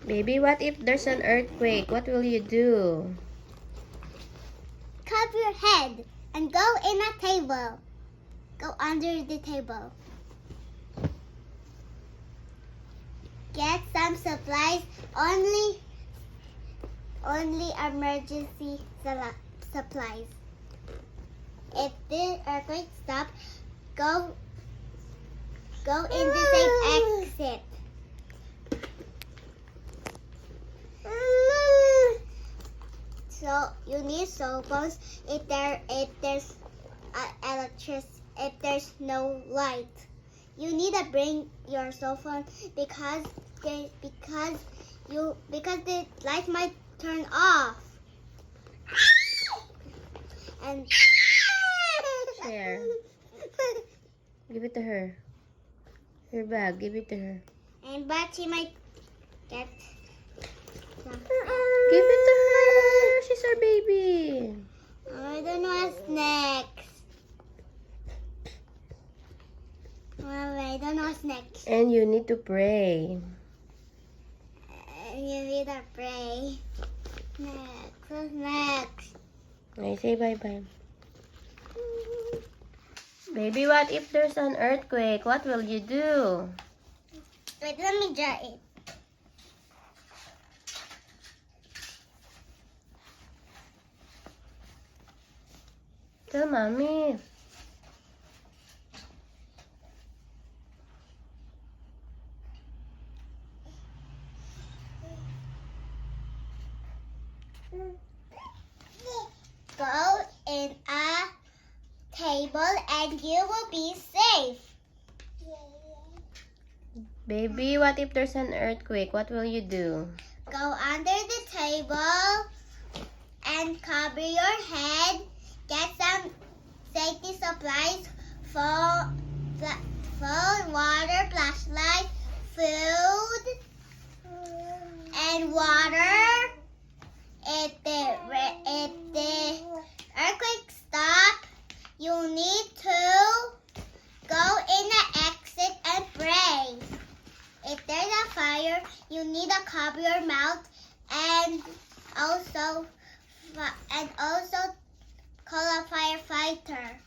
Baby, what if there's an earthquake? What will you do? Cover your head and go in a table. Go under the table. Get some supplies. Only emergency supplies. If the earthquake stops, go in the safe exit. So you need cell phones if there's if there's no light. You need to bring your cell phone because the light might turn off. And Share. Give it to her. Her bag, give it to her. but she might get some. Give it to her. She's our baby. I don't know what's next. I don't know what's next. And you need to pray. You need to pray. Next, what's next? I say bye-bye. Baby, what if there's an earthquake? What will you do? Wait, let me draw it. Tell mommy. Go in a table and you will be safe. Baby, what if there's an earthquake? What will you do? Go under the table and cover your head. Get some safety supplies, phone, water, flashlight, food, and water. If the earthquake stops, you need to go in the exit and pray. If there's a fire, you need to cover your mouth and also call a firefighter.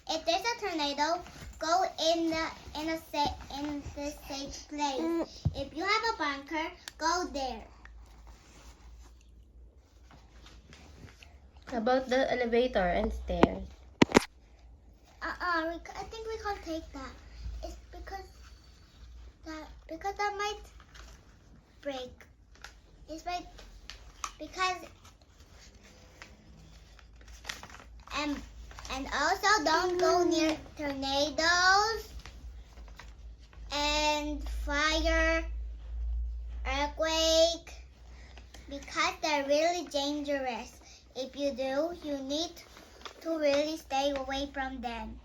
If there's a tornado, go in the safe place. If you have a bunker, go there. About the elevator and stairs. I think we can't take that. It's because that might break. It's like because and also don't go near tornadoes and fire, earthquake because they're really dangerous. If you do, you need to really stay away from them.